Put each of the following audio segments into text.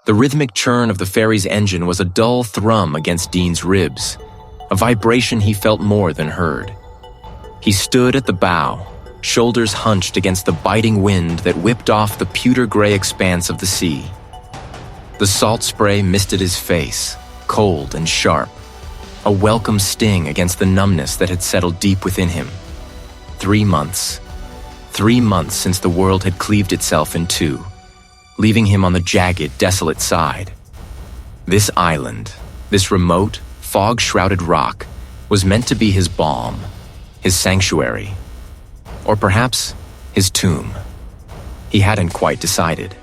The rhythmic churn of the ferry's engine was a dull thrum against Dean's ribs, a vibration he felt more than heard. He stood at the bow, shoulders hunched against the biting wind that whipped off the pewter-gray expanse of the sea. The salt spray misted his face, cold and sharp, a welcome sting against the numbness that had settled deep within him. 3 months. 3 months since the world had cleaved itself in two, leaving him on the jagged, desolate side. This island, this remote, fog-shrouded rock, was meant to be his balm, his sanctuary, or perhaps his tomb. He hadn't quite decided.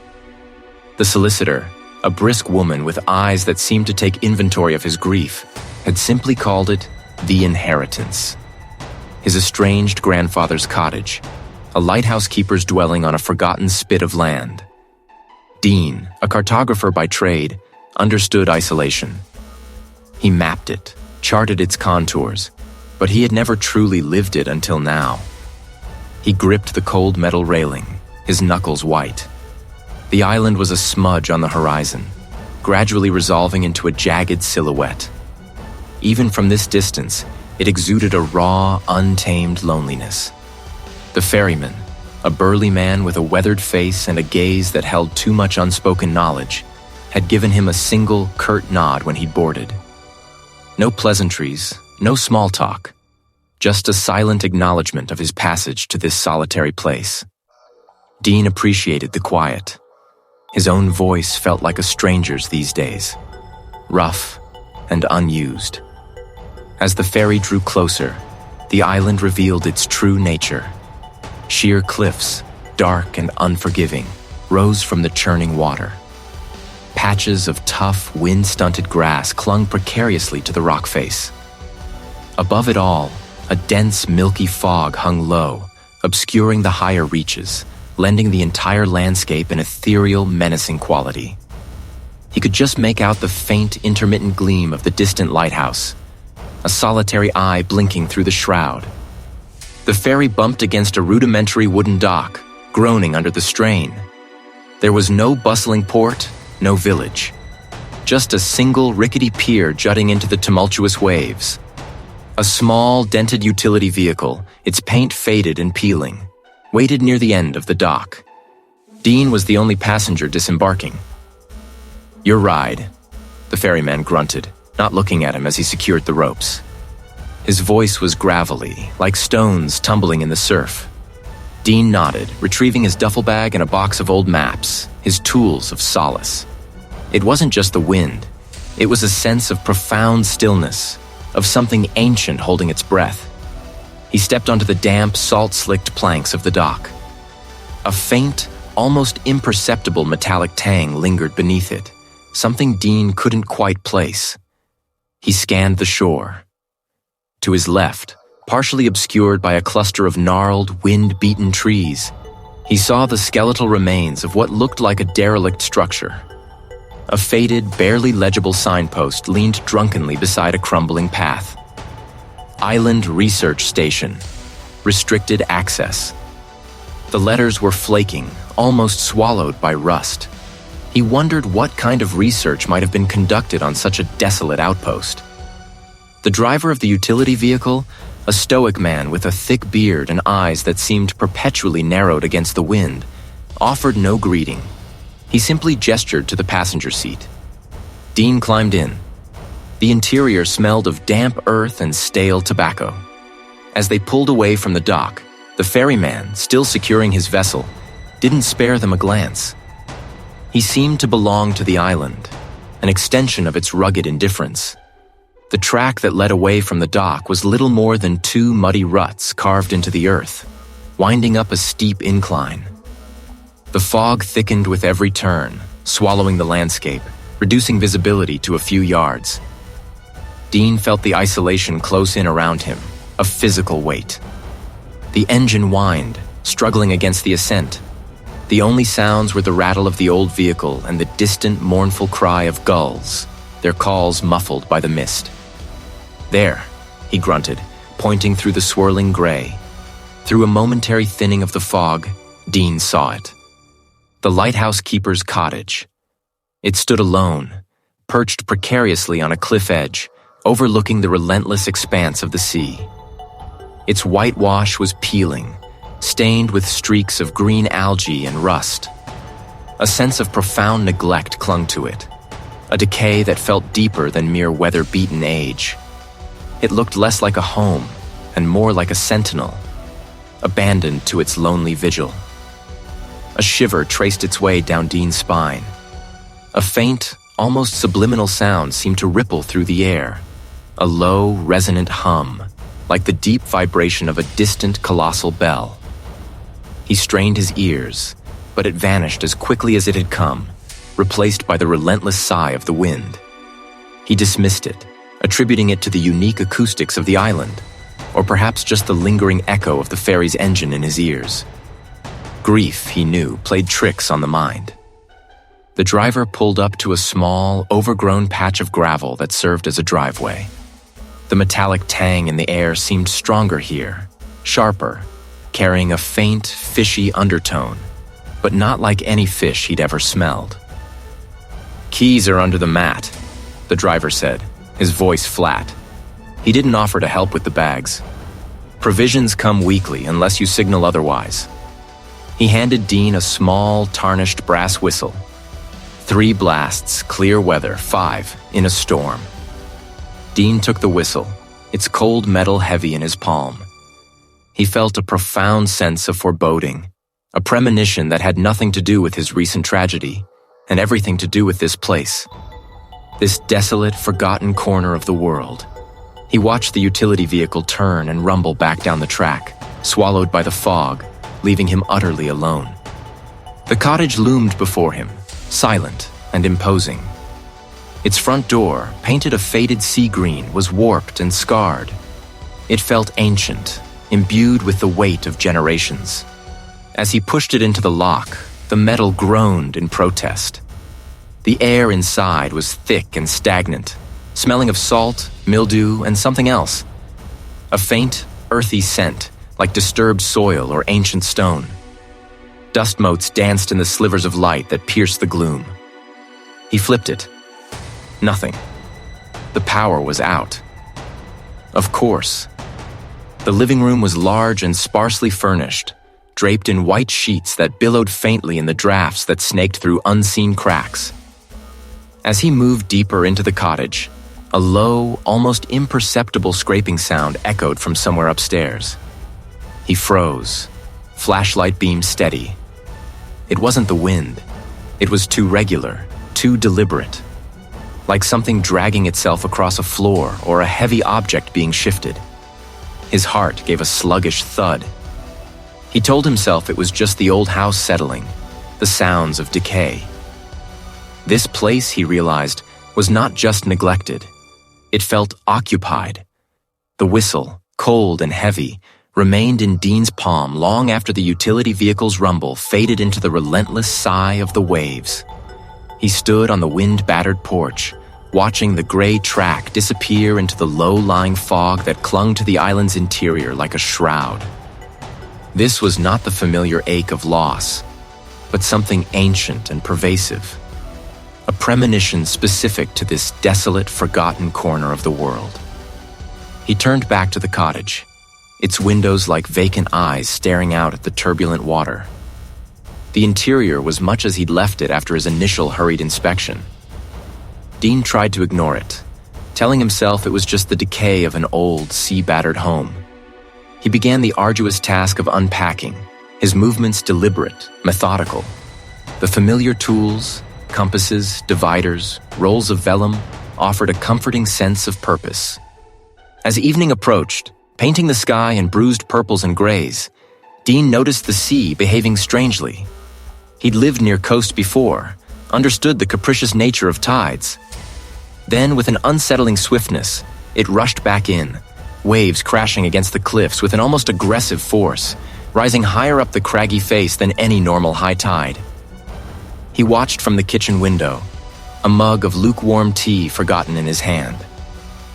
The solicitor, a brisk woman with eyes that seemed to take inventory of his grief, had simply called it the inheritance. His estranged grandfather's cottage, a lighthouse keeper's dwelling on a forgotten spit of land. Dean, a cartographer by trade, understood isolation. He mapped it, charted its contours, but he had never truly lived it until now. He gripped the cold metal railing, his knuckles white. The island was a smudge on the horizon, gradually resolving into a jagged silhouette. Even from this distance, it exuded a raw, untamed loneliness. The ferryman, a burly man with a weathered face and a gaze that held too much unspoken knowledge, had given him a single, curt nod when he'd boarded. No pleasantries, no small talk, just a silent acknowledgement of his passage to this solitary place. Dean appreciated the quiet. His own voice felt like a stranger's these days, rough and unused. As the ferry drew closer, the island revealed its true nature. Sheer cliffs, dark and unforgiving, rose from the churning water. Patches of tough, wind-stunted grass clung precariously to the rock face. Above it all, a dense, milky fog hung low, obscuring the higher reaches, lending the entire landscape an ethereal, menacing quality. He could just make out the faint, intermittent gleam of the distant lighthouse, a solitary eye blinking through the shroud. The ferry bumped against a rudimentary wooden dock, groaning under the strain. There was no bustling port, no village. Just a single rickety pier jutting into the tumultuous waves. A small, dented utility vehicle, its paint faded and peeling, waited near the end of the dock. Dean was the only passenger disembarking. "Your ride," the ferryman grunted, not looking at him as he secured the ropes. His voice was gravelly, like stones tumbling in the surf. Dean nodded, retrieving his duffel bag and a box of old maps, his tools of solace. It wasn't just the wind. It was a sense of profound stillness, of something ancient holding its breath. He stepped onto the damp, salt-slicked planks of the dock. A faint, almost imperceptible metallic tang lingered beneath it, something Dean couldn't quite place. He scanned the shore. To his left, partially obscured by a cluster of gnarled, wind-beaten trees, he saw the skeletal remains of what looked like a derelict structure. A faded, barely legible signpost leaned drunkenly beside a crumbling path. Island Research Station. Restricted access. The letters were flaking, almost swallowed by rust. He wondered what kind of research might have been conducted on such a desolate outpost. The driver of the utility vehicle, a stoic man with a thick beard and eyes that seemed perpetually narrowed against the wind, offered no greeting. He simply gestured to the passenger seat. Dean climbed in. The interior smelled of damp earth and stale tobacco. As they pulled away from the dock, the ferryman, still securing his vessel, didn't spare them a glance. He seemed to belong to the island, an extension of its rugged indifference. The track that led away from the dock was little more than 2 muddy ruts carved into the earth, winding up a steep incline. The fog thickened with every turn, swallowing the landscape, reducing visibility to a few yards. Dean felt the isolation close in around him, a physical weight. The engine whined, struggling against the ascent. The only sounds were the rattle of the old vehicle and the distant, mournful cry of gulls, their calls muffled by the mist. "There," he grunted, pointing through the swirling gray. Through a momentary thinning of the fog, Dean saw it. The lighthouse keeper's cottage. It stood alone, perched precariously on a cliff edge, overlooking the relentless expanse of the sea. Its whitewash was peeling, stained with streaks of green algae and rust. A sense of profound neglect clung to it, a decay that felt deeper than mere weather-beaten age. It looked less like a home and more like a sentinel, abandoned to its lonely vigil. A shiver traced its way down Dean's spine. A faint, almost subliminal sound seemed to ripple through the air, a low, resonant hum, like the deep vibration of a distant, colossal bell. He strained his ears, but it vanished as quickly as it had come, replaced by the relentless sigh of the wind. He dismissed it, attributing it to the unique acoustics of the island, or perhaps just the lingering echo of the ferry's engine in his ears. Grief, he knew, played tricks on the mind. The driver pulled up to a small, overgrown patch of gravel that served as a driveway. The metallic tang in the air seemed stronger here, sharper, carrying a faint, fishy undertone, but not like any fish he'd ever smelled. "Keys are under the mat," the driver said, his voice flat. He didn't offer to help with the bags. "Provisions come weekly unless you signal otherwise." He handed Dean a small, tarnished brass whistle. 3 blasts, clear weather, 5 in a storm. Dean took the whistle, its cold metal heavy in his palm. He felt a profound sense of foreboding, a premonition that had nothing to do with his recent tragedy, and everything to do with this place. This desolate, forgotten corner of the world. He watched the utility vehicle turn and rumble back down the track, swallowed by the fog, leaving him utterly alone. The cottage loomed before him, silent and imposing. Its front door, painted a faded sea green, was warped and scarred. It felt ancient, imbued with the weight of generations. As he pushed it into the lock, the metal groaned in protest. The air inside was thick and stagnant, smelling of salt, mildew, and something else. A faint, earthy scent, like disturbed soil or ancient stone. Dust motes danced in the slivers of light that pierced the gloom. He flipped it. Nothing. The power was out. Of course. The living room was large and sparsely furnished, draped in white sheets that billowed faintly in the drafts that snaked through unseen cracks. As he moved deeper into the cottage, a low, almost imperceptible scraping sound echoed from somewhere upstairs. He froze, flashlight beam steady. It wasn't the wind. It was too regular, too deliberate. Like something dragging itself across a floor or a heavy object being shifted. His heart gave a sluggish thud. He told himself it was just the old house settling, the sounds of decay. This place, he realized, was not just neglected. It felt occupied. The whistle, cold and heavy, remained in Dean's palm long after the utility vehicle's rumble faded into the relentless sigh of the waves. He stood on the wind-battered porch, watching the gray track disappear into the low-lying fog that clung to the island's interior like a shroud. This was not the familiar ache of loss, but something ancient and pervasive. A premonition specific to this desolate, forgotten corner of the world. He turned back to the cottage, its windows like vacant eyes staring out at the turbulent water. The interior was much as he'd left it after his initial hurried inspection. Dean tried to ignore it, telling himself it was just the decay of an old, sea-battered home. He began the arduous task of unpacking, his movements deliberate, methodical. The familiar tools, compasses, dividers, rolls of vellum, offered a comforting sense of purpose. As evening approached, painting the sky in bruised purples and grays, Dean noticed the sea behaving strangely. He'd lived near coast before, understood the capricious nature of tides. Then, with an unsettling swiftness, it rushed back in, waves crashing against the cliffs with an almost aggressive force, rising higher up the craggy face than any normal high tide. He watched from the kitchen window, a mug of lukewarm tea forgotten in his hand.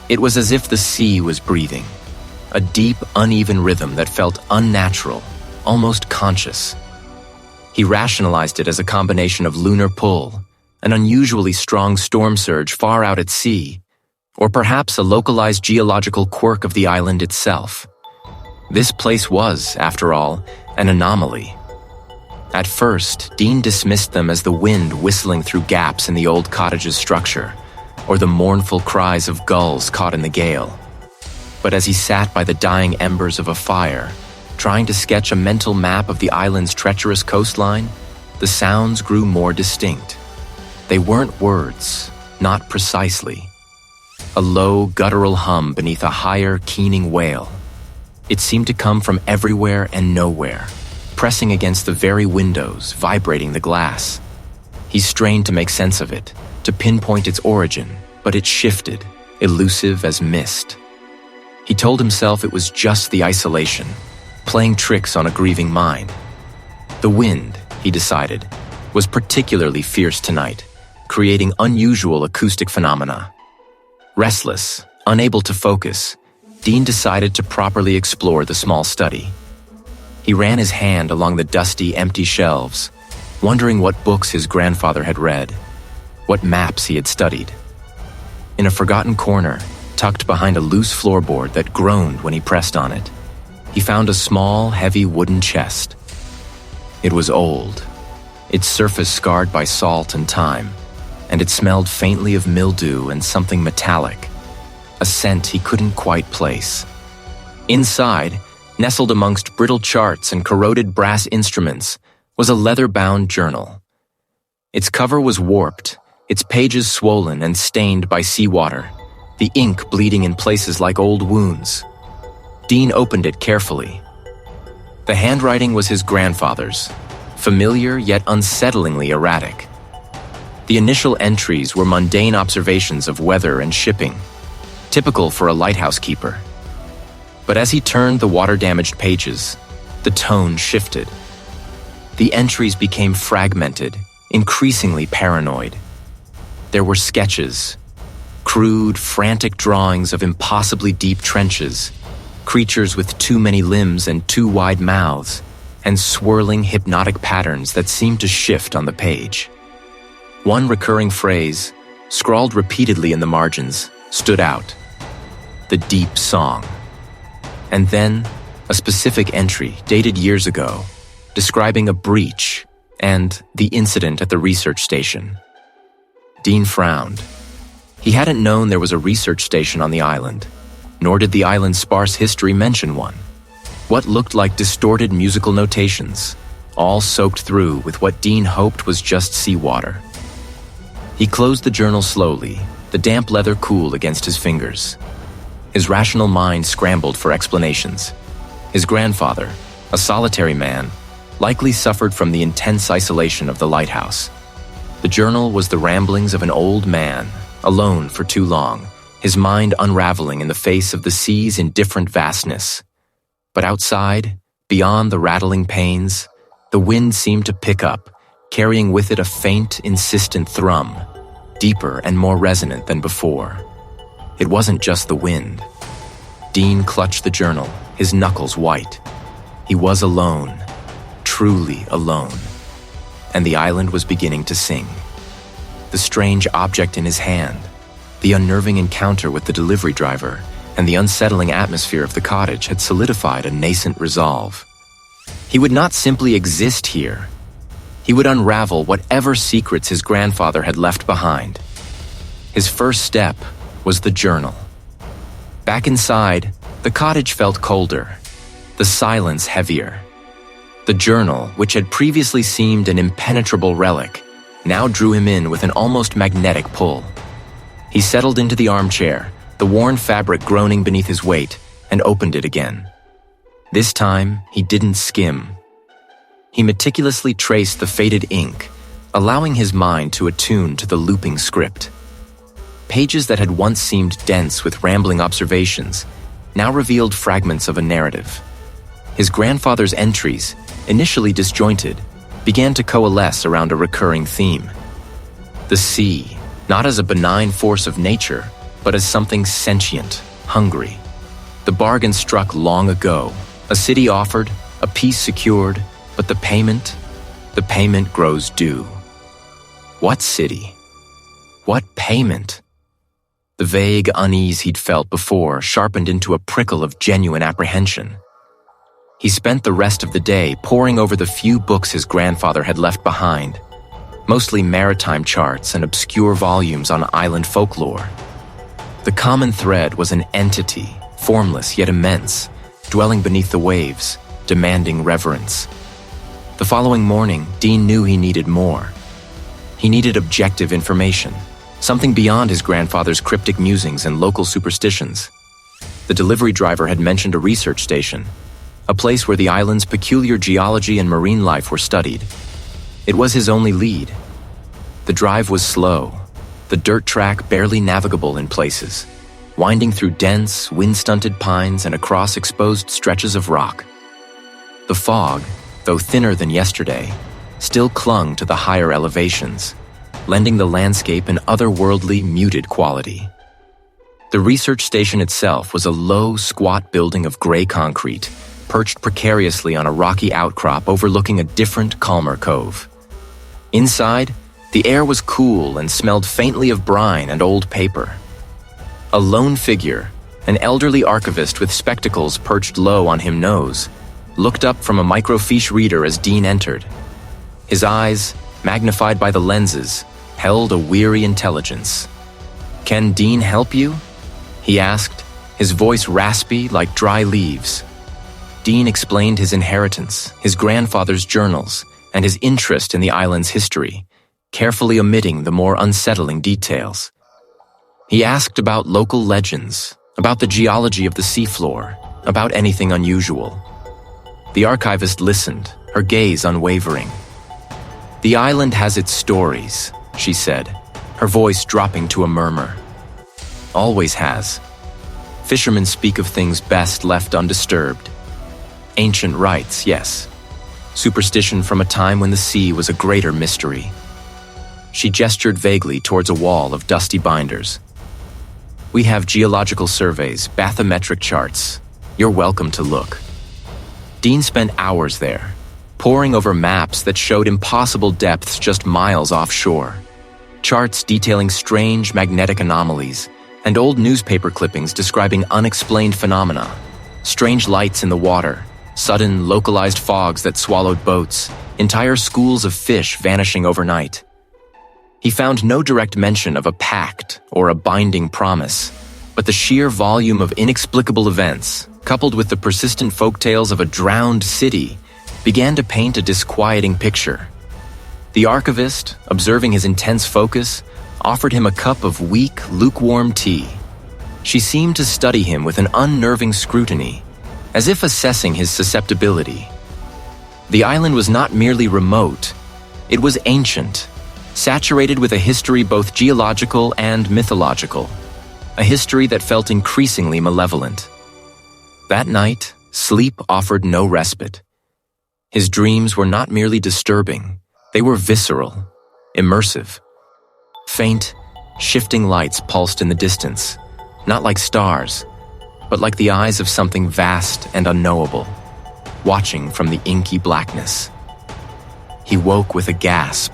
It was as if the sea was breathing, a deep, uneven rhythm that felt unnatural, almost conscious. He rationalized it as a combination of lunar pull, an unusually strong storm surge far out at sea, or perhaps a localized geological quirk of the island itself. This place was, after all, an anomaly. At first, Dean dismissed them as the wind whistling through gaps in the old cottage's structure, or the mournful cries of gulls caught in the gale. But as he sat by the dying embers of a fire, trying to sketch a mental map of the island's treacherous coastline, the sounds grew more distinct. They weren't words, not precisely. A low, guttural hum beneath a higher, keening wail. It seemed to come from everywhere and nowhere, pressing against the very windows, vibrating the glass. He strained to make sense of it, to pinpoint its origin, but it shifted, elusive as mist. He told himself it was just the isolation, playing tricks on a grieving mind. The wind, he decided, was particularly fierce tonight, creating unusual acoustic phenomena. Restless, unable to focus, Dean decided to properly explore the small study. He ran his hand along the dusty, empty shelves, wondering what books his grandfather had read, what maps he had studied. In a forgotten corner, tucked behind a loose floorboard that groaned when he pressed on it, he found a small, heavy wooden chest. It was old, its surface scarred by salt and time, and it smelled faintly of mildew and something metallic, a scent he couldn't quite place. Inside, nestled amongst brittle charts and corroded brass instruments, was a leather-bound journal. Its cover was warped, its pages swollen and stained by seawater, the ink bleeding in places like old wounds. Dean opened it carefully. The handwriting was his grandfather's, familiar yet unsettlingly erratic. The initial entries were mundane observations of weather and shipping, typical for a lighthouse keeper. But as he turned the water-damaged pages, the tone shifted. The entries became fragmented, increasingly paranoid. There were sketches, crude, frantic drawings of impossibly deep trenches, creatures with too many limbs and too wide mouths, and swirling hypnotic patterns that seemed to shift on the page. One recurring phrase, scrawled repeatedly in the margins, stood out: the deep song. And then, a specific entry dated years ago, describing a breach and the incident at the research station. Dean frowned. He hadn't known there was a research station on the island, nor did the island's sparse history mention one. What looked like distorted musical notations, all soaked through with what Dean hoped was just seawater. He closed the journal slowly, the damp leather cool against his fingers. His rational mind scrambled for explanations. His grandfather, a solitary man, likely suffered from the intense isolation of the lighthouse. The journal was the ramblings of an old man, alone for too long, his mind unraveling in the face of the sea's indifferent vastness. But outside, beyond the rattling panes, the wind seemed to pick up, carrying with it a faint, insistent thrum, deeper and more resonant than before. It wasn't just the wind. Dean clutched the journal, his knuckles white. He was alone, truly alone, and the island was beginning to sing. The strange object in his hand, the unnerving encounter with the delivery driver, and the unsettling atmosphere of the cottage had solidified a nascent resolve. He would not simply exist here. He would unravel whatever secrets his grandfather had left behind. His first step was the journal. Back inside, the cottage felt colder, the silence heavier. The journal, which had previously seemed an impenetrable relic, now drew him in with an almost magnetic pull. He settled into the armchair, the worn fabric groaning beneath his weight, and opened it again. This time, he didn't skim. He meticulously traced the faded ink, allowing his mind to attune to the looping script. Pages that had once seemed dense with rambling observations now revealed fragments of a narrative. His grandfather's entries, initially disjointed, began to coalesce around a recurring theme. The sea, not as a benign force of nature, but as something sentient, hungry. The bargain struck long ago. A city offered, a peace secured, but the payment grows due. What city? What payment? The vague unease he'd felt before sharpened into a prickle of genuine apprehension. He spent the rest of the day poring over the few books his grandfather had left behind, mostly maritime charts and obscure volumes on island folklore. The common thread was an entity, formless yet immense, dwelling beneath the waves, demanding reverence. The following morning, Dean knew he needed more. He needed objective information, something beyond his grandfather's cryptic musings and local superstitions. The delivery driver had mentioned a research station, a place where the island's peculiar geology and marine life were studied. It was his only lead. The drive was slow, the dirt track barely navigable in places, winding through dense, wind-stunted pines and across exposed stretches of rock. The fog, though thinner than yesterday, still clung to the higher elevations, lending the landscape an otherworldly, muted quality. The research station itself was a low, squat building of gray concrete, perched precariously on a rocky outcrop overlooking a different, calmer cove. Inside, the air was cool and smelled faintly of brine and old paper. A lone figure, an elderly archivist with spectacles perched low on his nose, looked up from a microfiche reader as Dean entered. His eyes, magnified by the lenses, held a weary intelligence. "Can Dean help you?" he asked, his voice raspy like dry leaves. Dean explained his inheritance, his grandfather's journals, and his interest in the island's history, carefully omitting the more unsettling details. He asked about local legends, about the geology of the seafloor, about anything unusual. The archivist listened, her gaze unwavering. "The island has its stories," she said, her voice dropping to a murmur. "Always has. Fishermen speak of things best left undisturbed. Ancient rites, yes. Superstition from a time when the sea was a greater mystery." She gestured vaguely towards a wall of dusty binders. "We have geological surveys, bathymetric charts. You're welcome to look." Dean spent hours there, poring over maps that showed impossible depths just miles offshore, charts detailing strange magnetic anomalies, and old newspaper clippings describing unexplained phenomena, strange lights in the water, sudden localized fogs that swallowed boats, entire schools of fish vanishing overnight. He found no direct mention of a pact or a binding promise, but the sheer volume of inexplicable events, coupled with the persistent folktales of a drowned city, began to paint a disquieting picture. The archivist, observing his intense focus, offered him a cup of weak, lukewarm tea. She seemed to study him with an unnerving scrutiny, as if assessing his susceptibility. The island was not merely remote, it was ancient, saturated with a history both geological and mythological, a history that felt increasingly malevolent. That night, sleep offered no respite. His dreams were not merely disturbing, they were visceral, immersive. Faint, shifting lights pulsed in the distance, not like stars, but like the eyes of something vast and unknowable, watching from the inky blackness. He woke with a gasp,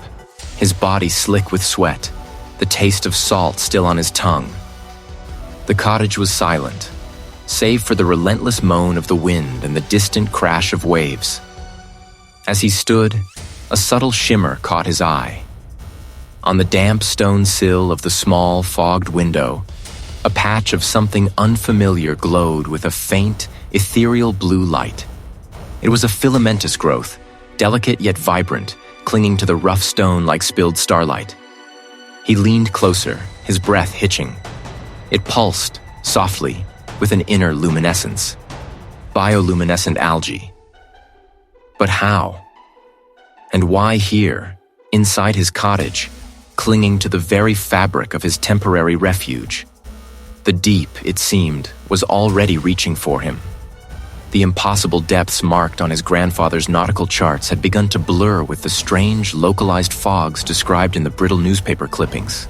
his body slick with sweat, the taste of salt still on his tongue. The cottage was silent, save for the relentless moan of the wind and the distant crash of waves. As he stood, a subtle shimmer caught his eye. On the damp stone sill of the small, fogged window, a patch of something unfamiliar glowed with a faint, ethereal blue light. It was a filamentous growth, delicate yet vibrant, clinging to the rough stone like spilled starlight. He leaned closer, his breath hitching. It pulsed, softly, with an inner luminescence. Bioluminescent algae. But how? And why here, inside his cottage, clinging to the very fabric of his temporary refuge? The deep, it seemed, was already reaching for him. The impossible depths marked on his grandfather's nautical charts had begun to blur with the strange, localized fogs described in the brittle newspaper clippings.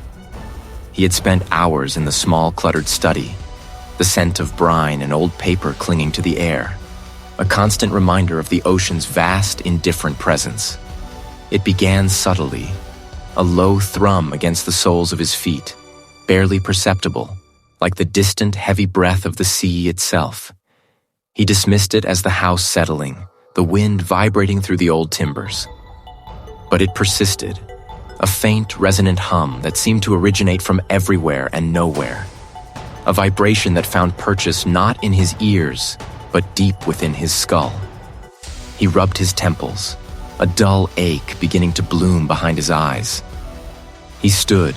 He had spent hours in the small, cluttered study, the scent of brine and old paper clinging to the air, a constant reminder of the ocean's vast, indifferent presence. It began subtly, a low thrum against the soles of his feet, barely perceptible, like the distant heavy breath of the sea itself. He dismissed it as the house settling, the wind vibrating through the old timbers. But it persisted, a faint, resonant hum that seemed to originate from everywhere and nowhere, a vibration that found purchase not in his ears, but deep within his skull. He rubbed his temples, a dull ache beginning to bloom behind his eyes. He stood,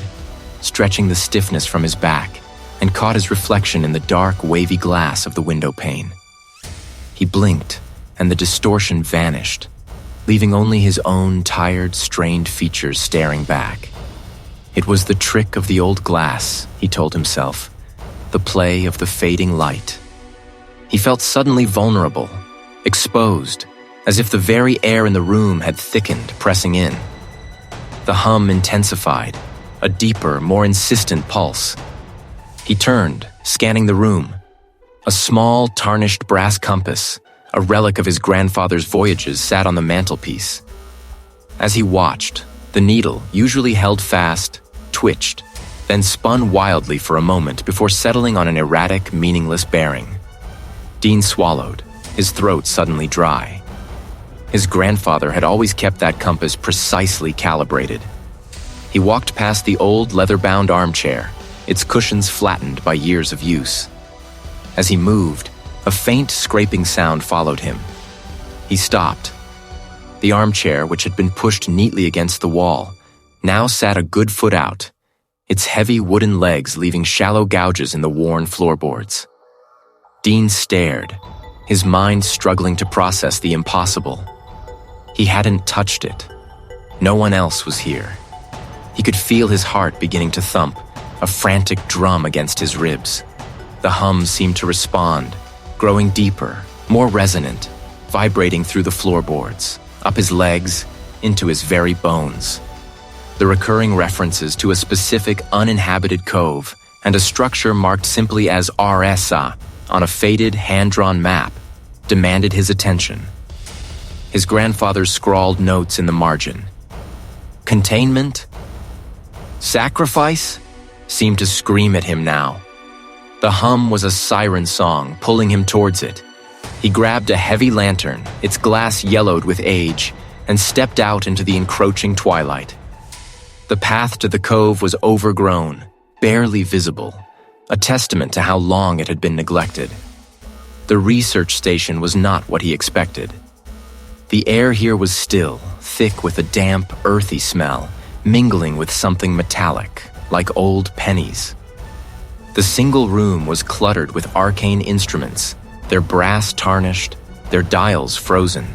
stretching the stiffness from his back, and caught his reflection in the dark, wavy glass of the window pane. He blinked, and the distortion vanished, leaving only his own tired, strained features staring back. It was the trick of the old glass, he told himself, the play of the fading light. He felt suddenly vulnerable, exposed, as if the very air in the room had thickened, pressing in. The hum intensified, a deeper, more insistent pulse. He turned, scanning the room. A small, tarnished brass compass, a relic of his grandfather's voyages, sat on the mantelpiece. As he watched, the needle, usually held fast, twitched, then spun wildly for a moment before settling on an erratic, meaningless bearing. Dean swallowed, his throat suddenly dry. His grandfather had always kept that compass precisely calibrated. He walked past the old leather-bound armchair, its cushions flattened by years of use. As he moved, a faint scraping sound followed him. He stopped. The armchair, which had been pushed neatly against the wall, now sat a good foot out, its heavy wooden legs leaving shallow gouges in the worn floorboards. Dean stared, his mind struggling to process the impossible. He hadn't touched it. No one else was here. He could feel his heart beginning to thump, a frantic drum against his ribs. The hum seemed to respond, growing deeper, more resonant, vibrating through the floorboards, up his legs, into his very bones. The recurring references to a specific uninhabited cove and a structure marked simply as RSA on a faded, hand-drawn map demanded his attention. His grandfather's scrawled notes in the margin. Containment? Sacrifice? Seemed to scream at him now. The hum was a siren song, pulling him towards it. He grabbed a heavy lantern, its glass yellowed with age, and stepped out into the encroaching twilight. The path to the cove was overgrown, barely visible, a testament to how long it had been neglected. The research station was not what he expected. The air here was still, thick with a damp, earthy smell, mingling with something metallic, like old pennies. The single room was cluttered with arcane instruments, their brass tarnished, their dials frozen.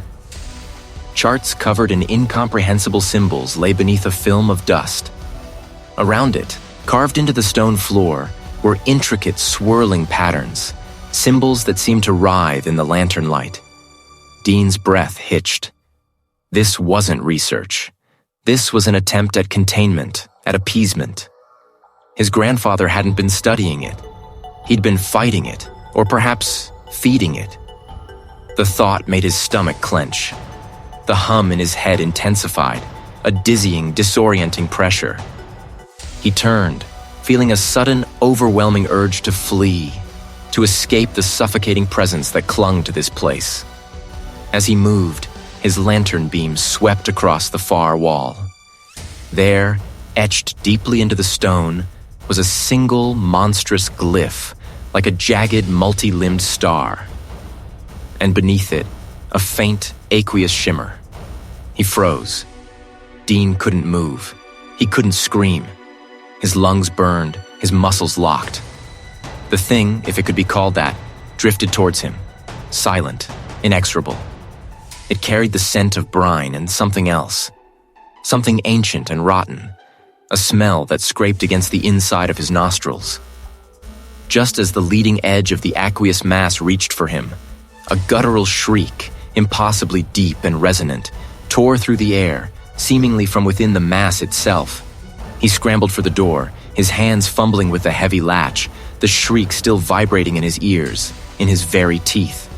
Charts covered in incomprehensible symbols lay beneath a film of dust. Around it, carved into the stone floor, were intricate swirling patterns, symbols that seemed to writhe in the lantern light. Dean's breath hitched. This wasn't research. This was an attempt at containment, at appeasement. His grandfather hadn't been studying it. He'd been fighting it, or perhaps feeding it. The thought made his stomach clench. The hum in his head intensified, a dizzying, disorienting pressure. He turned, feeling a sudden, overwhelming urge to flee, to escape the suffocating presence that clung to this place. As he moved, his lantern beam swept across the far wall. There, etched deeply into the stone, was a single monstrous glyph, like a jagged, multi-limbed star. And beneath it, a faint, aqueous shimmer. He froze. Dean couldn't move. He couldn't scream. His lungs burned, his muscles locked. The thing, if it could be called that, drifted towards him, silent, inexorable. It carried the scent of brine and something else, something ancient and rotten, a smell that scraped against the inside of his nostrils. Just as the leading edge of the aqueous mass reached for him, a guttural shriek, impossibly deep and resonant, tore through the air, seemingly from within the mass itself. He scrambled for the door, his hands fumbling with the heavy latch, the shriek still vibrating in his ears, in his very teeth.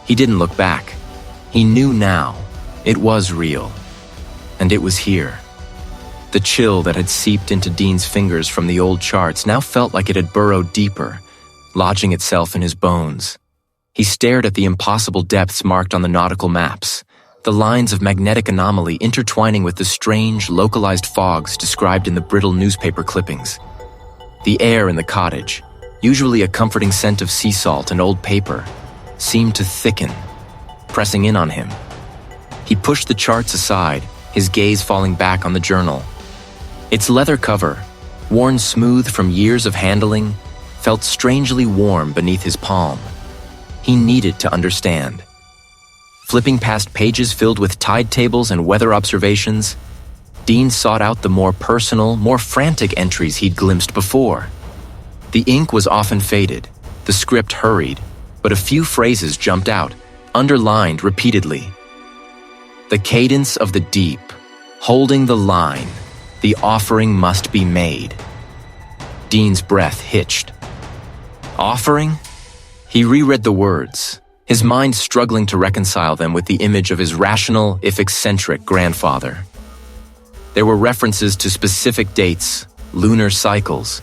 He didn't look back. He knew now. It was real. And it was here. The chill that had seeped into Dean's fingers from the old charts now felt like it had burrowed deeper, lodging itself in his bones. He stared at the impossible depths marked on the nautical maps, the lines of magnetic anomaly intertwining with the strange, localized fogs described in the brittle newspaper clippings. The air in the cottage, usually a comforting scent of sea salt and old paper, seemed to thicken, pressing in on him. He pushed the charts aside, his gaze falling back on the journal. Its leather cover, worn smooth from years of handling, felt strangely warm beneath his palm. He needed to understand. Flipping past pages filled with tide tables and weather observations, Dean sought out the more personal, more frantic entries he'd glimpsed before. The ink was often faded, the script hurried, but a few phrases jumped out, underlined repeatedly. The cadence of the deep, holding the line, the offering must be made. Dean's breath hitched. Offering? He reread the words, his mind struggling to reconcile them with the image of his rational, if eccentric, grandfather. There were references to specific dates, lunar cycles.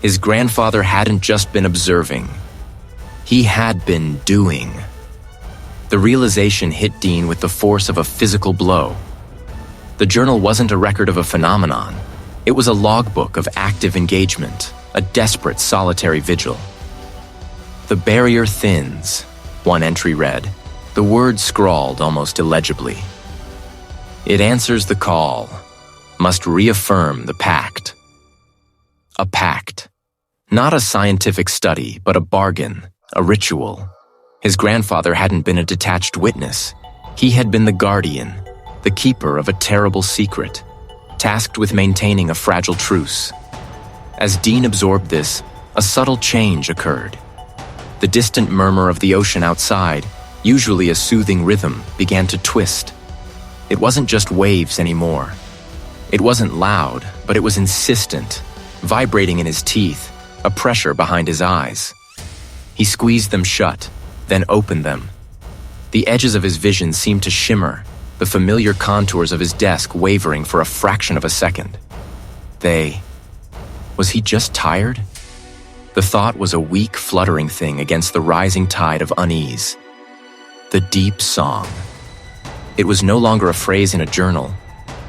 His grandfather hadn't just been observing. He had been doing. The realization hit Dean with the force of a physical blow. The journal wasn't a record of a phenomenon. It was a logbook of active engagement, a desperate, solitary vigil. The barrier thins, one entry read, the words scrawled almost illegibly. It answers the call, must reaffirm the pact. A pact. Not a scientific study, but a bargain, a ritual. His grandfather hadn't been a detached witness. He had been the guardian, the keeper of a terrible secret, tasked with maintaining a fragile truce. As Dean absorbed this, a subtle change occurred. The distant murmur of the ocean outside, usually a soothing rhythm, began to twist. It wasn't just waves anymore. It wasn't loud, but it was insistent, vibrating in his teeth, a pressure behind his eyes. He squeezed them shut, then opened them. The edges of his vision seemed to shimmer, the familiar contours of his desk wavering for a fraction of a second. Was he just tired? The thought was a weak, fluttering thing against the rising tide of unease. The deep song. It was no longer a phrase in a journal.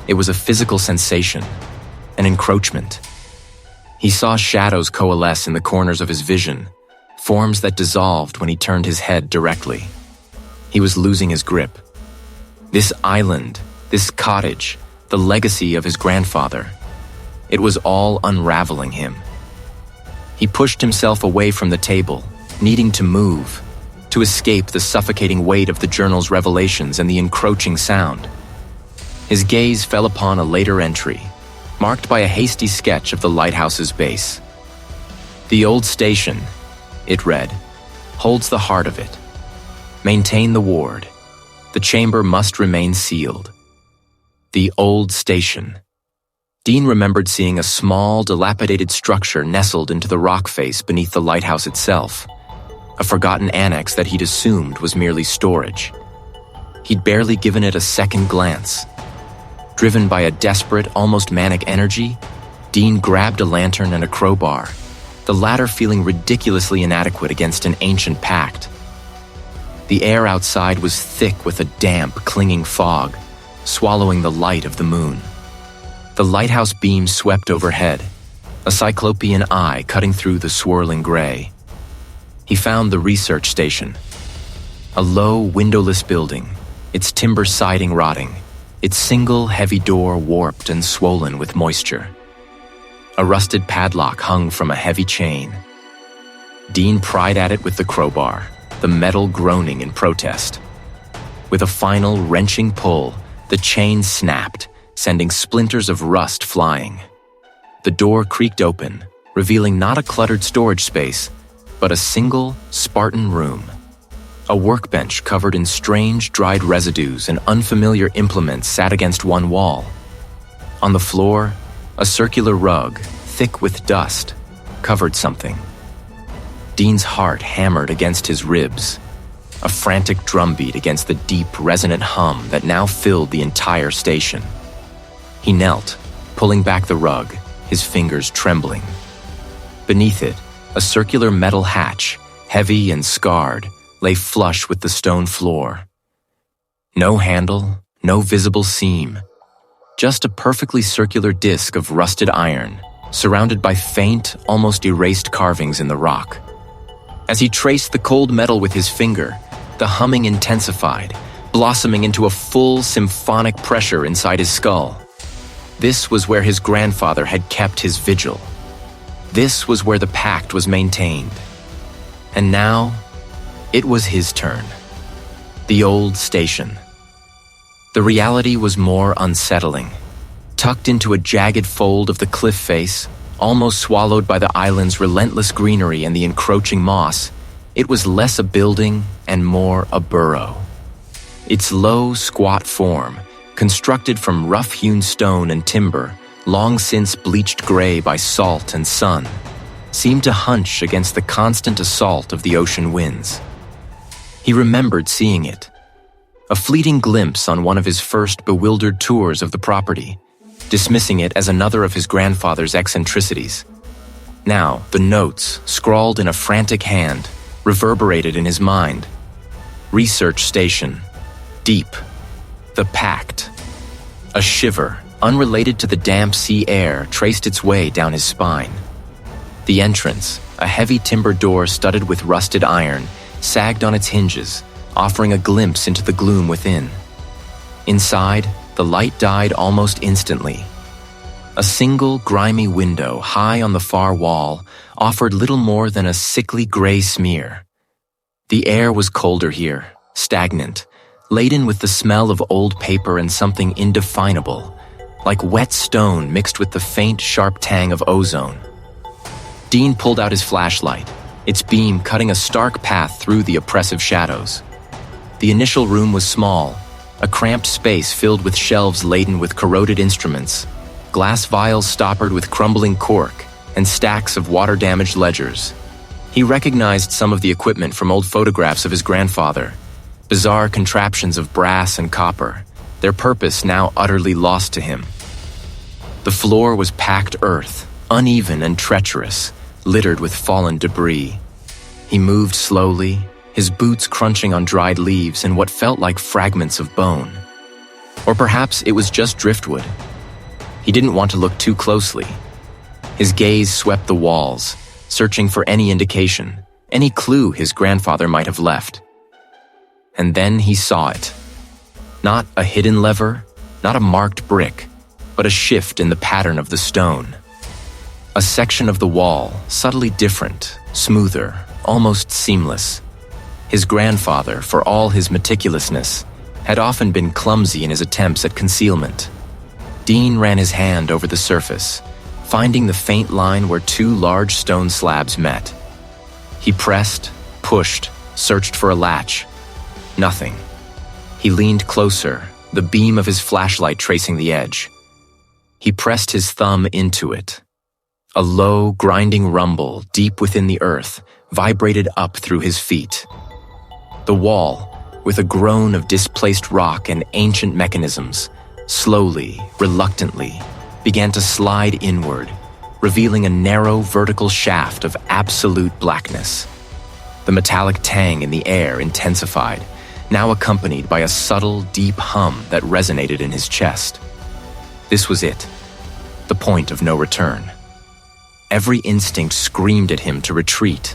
It was a physical sensation, an encroachment. He saw shadows coalesce in the corners of his vision, forms that dissolved when he turned his head directly. He was losing his grip. This island, this cottage, the legacy of his grandfather. It was all unraveling him. He pushed himself away from the table, needing to move, to escape the suffocating weight of the journal's revelations and the encroaching sound. His gaze fell upon a later entry, marked by a hasty sketch of the lighthouse's base. The old station, it read, holds the heart of it. Maintain the ward. The chamber must remain sealed. The old station. Dean remembered seeing a small, dilapidated structure nestled into the rock face beneath the lighthouse itself, a forgotten annex that he'd assumed was merely storage. He'd barely given it a second glance. Driven by a desperate, almost manic energy, Dean grabbed a lantern and a crowbar, the latter feeling ridiculously inadequate against an ancient pact. The air outside was thick with a damp, clinging fog, swallowing the light of the moon. The lighthouse beam swept overhead, a cyclopean eye cutting through the swirling gray. He found the research station, a low, windowless building, its timber siding rotting, its single heavy door warped and swollen with moisture. A rusted padlock hung from a heavy chain. Dean pried at it with the crowbar, the metal groaning in protest. With a final wrenching pull, the chain snapped, sending splinters of rust flying. The door creaked open, revealing not a cluttered storage space, but a single, Spartan room. A workbench covered in strange, dried residues and unfamiliar implements sat against one wall. On the floor, a circular rug, thick with dust, covered something. Dean's heart hammered against his ribs, a frantic drumbeat against the deep, resonant hum that now filled the entire station. He knelt, pulling back the rug, his fingers trembling. Beneath it, a circular metal hatch, heavy and scarred, lay flush with the stone floor. No handle, no visible seam, just a perfectly circular disc of rusted iron, surrounded by faint, almost erased carvings in the rock. As he traced the cold metal with his finger, the humming intensified, blossoming into a full symphonic pressure inside his skull. This was where his grandfather had kept his vigil. This was where the pact was maintained. And now, it was his turn. The old station. The reality was more unsettling. Tucked into a jagged fold of the cliff face, almost swallowed by the island's relentless greenery and the encroaching moss, it was less a building and more a burrow. Its low, squat form, constructed from rough-hewn stone and timber, long since bleached gray by salt and sun, seemed to hunch against the constant assault of the ocean winds. He remembered seeing it. A fleeting glimpse on one of his first bewildered tours of the property, dismissing it as another of his grandfather's eccentricities. Now, the notes, scrawled in a frantic hand, reverberated in his mind. Research station. Deep. The pact. A shiver, unrelated to the damp sea air, traced its way down his spine. The entrance, a heavy timber door studded with rusted iron, sagged on its hinges, offering a glimpse into the gloom within. Inside, the light died almost instantly. A single grimy window high on the far wall offered little more than a sickly gray smear. The air was colder here, stagnant, laden with the smell of old paper and something indefinable, like wet stone mixed with the faint, sharp tang of ozone. Dean pulled out his flashlight, its beam cutting a stark path through the oppressive shadows. The initial room was small, a cramped space filled with shelves laden with corroded instruments, glass vials stoppered with crumbling cork, and stacks of water-damaged ledgers. He recognized some of the equipment from old photographs of his grandfather, bizarre contraptions of brass and copper, their purpose now utterly lost to him. The floor was packed earth, uneven and treacherous, littered with fallen debris. He moved slowly, his boots crunching on dried leaves and what felt like fragments of bone. Or perhaps it was just driftwood. He didn't want to look too closely. His gaze swept the walls, searching for any indication, any clue his grandfather might have left. And then he saw it. Not a hidden lever, not a marked brick, but a shift in the pattern of the stone. A section of the wall, subtly different, smoother, almost seamless. His grandfather, for all his meticulousness, had often been clumsy in his attempts at concealment. Dean ran his hand over the surface, finding the faint line where two large stone slabs met. He pressed, pushed, searched for a latch. Nothing. He leaned closer, the beam of his flashlight tracing the edge. He pressed his thumb into it. A low, grinding rumble deep within the earth vibrated up through his feet. The wall, with a groan of displaced rock and ancient mechanisms, slowly, reluctantly, began to slide inward, revealing a narrow vertical shaft of absolute blackness. The metallic tang in the air intensified, now accompanied by a subtle, deep hum that resonated in his chest. This was it, the point of no return. Every instinct screamed at him to retreat,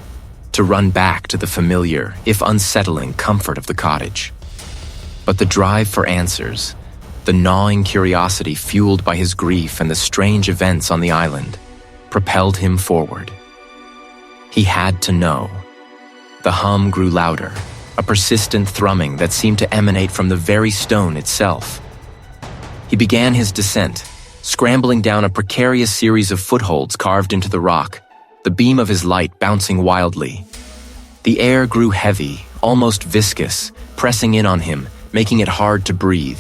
to run back to the familiar, if unsettling, comfort of the cottage. But the drive for answers, the gnawing curiosity fueled by his grief and the strange events on the island, propelled him forward. He had to know. The hum grew louder, a persistent thrumming that seemed to emanate from the very stone itself. He began his descent, scrambling down a precarious series of footholds carved into the rock, the beam of his light bouncing wildly. The air grew heavy, almost viscous, pressing in on him, making it hard to breathe.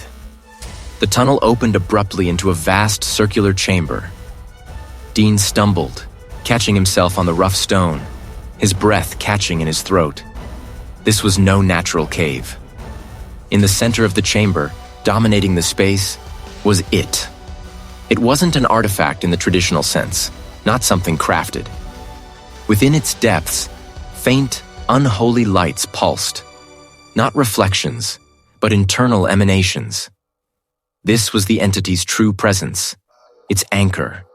The tunnel opened abruptly into a vast circular chamber. Dean stumbled, catching himself on the rough stone, his breath catching in his throat. This was no natural cave. In the center of the chamber, dominating the space, was it. It wasn't an artifact in the traditional sense, not something crafted. Within its depths, faint, unholy lights pulsed. Not reflections, but internal emanations. This was the entity's true presence, its anchor.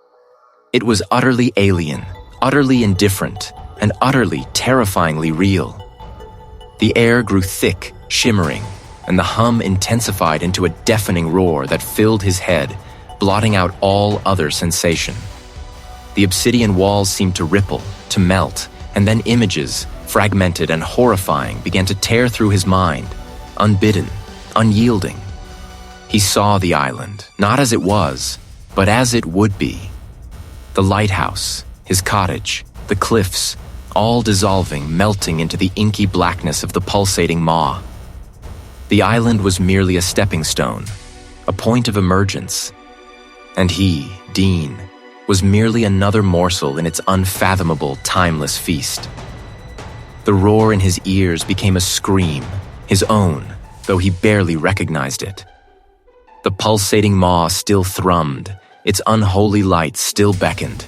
It was utterly alien, utterly indifferent, and utterly terrifyingly real. The air grew thick, shimmering, and the hum intensified into a deafening roar that filled his head, blotting out all other sensation. The obsidian walls seemed to ripple, to melt, and then images, fragmented and horrifying, began to tear through his mind, unbidden, unyielding. He saw the island, not as it was, but as it would be. The lighthouse, his cottage, the cliffs, all dissolving, melting into the inky blackness of the pulsating maw. The island was merely a stepping stone, a point of emergence. And he, Dean, was merely another morsel in its unfathomable, timeless feast. The roar in his ears became a scream, his own, though he barely recognized it. The pulsating maw still thrummed, its unholy light still beckoned,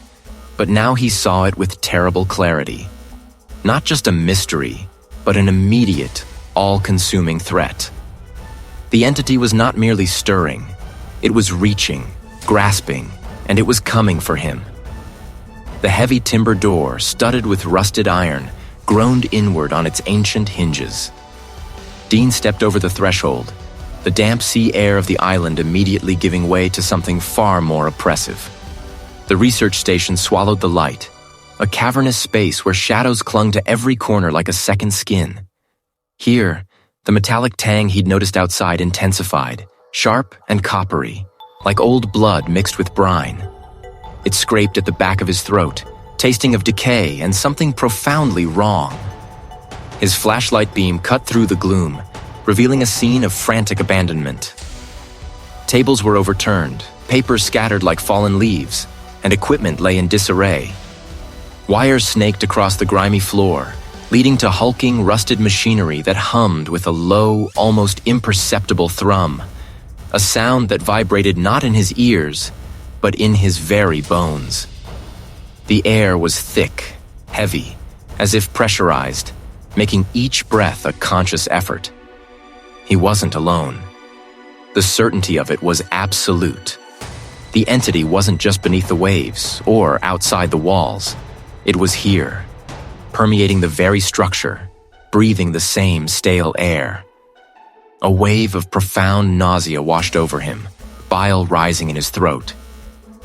but now he saw it with terrible clarity. Not just a mystery, but an immediate, all-consuming threat. The entity was not merely stirring, it was reaching, grasping, and it was coming for him. The heavy timber door, studded with rusted iron, groaned inward on its ancient hinges. Dean stepped over the threshold, the damp sea air of the island immediately giving way to something far more oppressive. The research station swallowed the light, a cavernous space where shadows clung to every corner like a second skin. Here, the metallic tang he'd noticed outside intensified, sharp and coppery, like old blood mixed with brine. It scraped at the back of his throat, tasting of decay and something profoundly wrong. His flashlight beam cut through the gloom, revealing a scene of frantic abandonment. Tables were overturned, papers scattered like fallen leaves, and equipment lay in disarray. Wires snaked across the grimy floor, leading to hulking, rusted machinery that hummed with a low, almost imperceptible thrum, a sound that vibrated not in his ears, but in his very bones. The air was thick, heavy, as if pressurized, making each breath a conscious effort. He wasn't alone. The certainty of it was absolute. The entity wasn't just beneath the waves or outside the walls. It was here, permeating the very structure, breathing the same stale air. A wave of profound nausea washed over him, bile rising in his throat.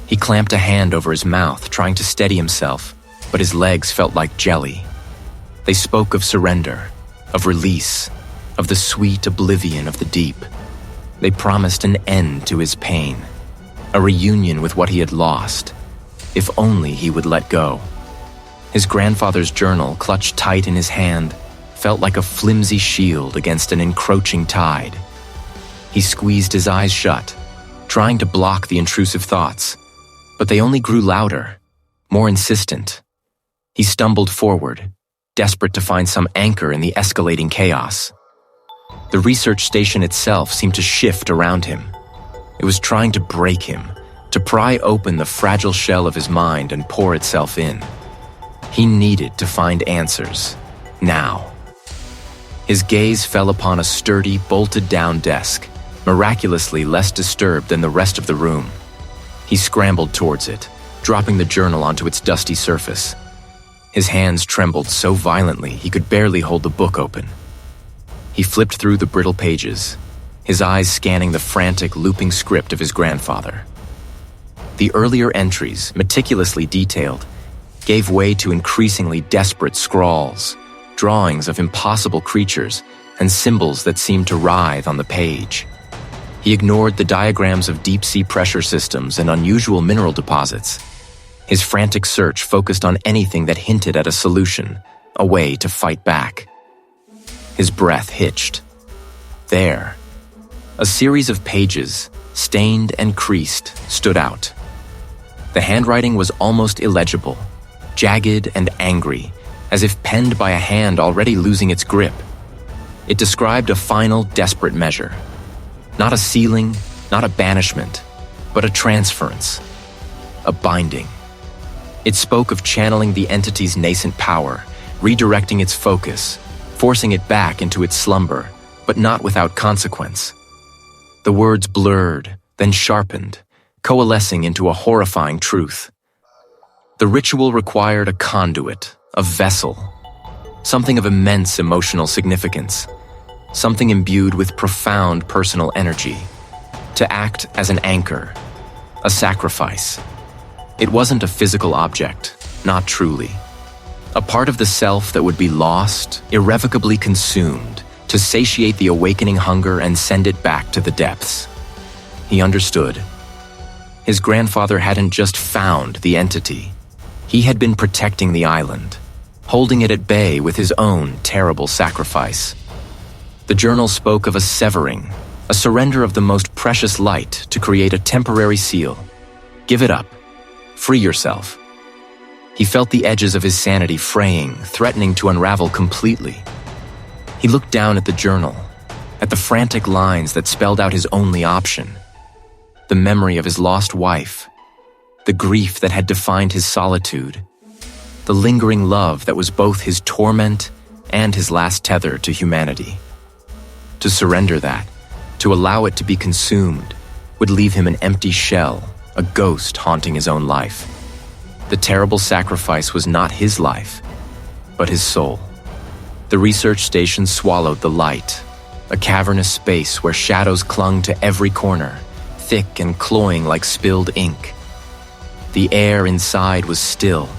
He clamped a hand over his mouth, trying to steady himself, but his legs felt like jelly. They spoke of surrender, of release, of the sweet oblivion of the deep. They promised an end to his pain, a reunion with what he had lost, if only he would let go. His grandfather's journal, clutched tight in his hand, felt like a flimsy shield against an encroaching tide. He squeezed his eyes shut, trying to block the intrusive thoughts, but they only grew louder, more insistent. He stumbled forward, desperate to find some anchor in the escalating chaos. The research station itself seemed to shift around him. It was trying to break him, to pry open the fragile shell of his mind and pour itself in. He needed to find answers, now. His gaze fell upon a sturdy, bolted-down desk, miraculously less disturbed than the rest of the room. He scrambled towards it, dropping the journal onto its dusty surface. His hands trembled so violently he could barely hold the book open. He flipped through the brittle pages, his eyes scanning the frantic, looping script of his grandfather. The earlier entries, meticulously detailed, gave way to increasingly desperate scrawls, drawings of impossible creatures, and symbols that seemed to writhe on the page. He ignored the diagrams of deep-sea pressure systems and unusual mineral deposits. His frantic search focused on anything that hinted at a solution, a way to fight back. His breath hitched. There, a series of pages, stained and creased, stood out. The handwriting was almost illegible, jagged and angry, as if penned by a hand already losing its grip. It described a final, desperate measure. Not a sealing, not a banishment, but a transference, a binding. It spoke of channeling the entity's nascent power, redirecting its focus, forcing it back into its slumber, but not without consequence. The words blurred, then sharpened, coalescing into a horrifying truth. The ritual required a conduit, a vessel, something of immense emotional significance, something imbued with profound personal energy, to act as an anchor, a sacrifice. It wasn't a physical object, not truly. A part of the self that would be lost, irrevocably consumed, to satiate the awakening hunger and send it back to the depths. He understood. His grandfather hadn't just found the entity. He had been protecting the island, holding it at bay with his own terrible sacrifice. The journal spoke of a severing, a surrender of the most precious light to create a temporary seal. Give it up. Free yourself. He felt the edges of his sanity fraying, threatening to unravel completely. He looked down at the journal, at the frantic lines that spelled out his only option. The memory of his lost wife, the grief that had defined his solitude, the lingering love that was both his torment and his last tether to humanity. To surrender that, to allow it to be consumed, would leave him an empty shell, a ghost haunting his own life. The terrible sacrifice was not his life, but his soul. The research station swallowed the light, a cavernous space where shadows clung to every corner, thick and cloying like spilled ink. The air inside was still,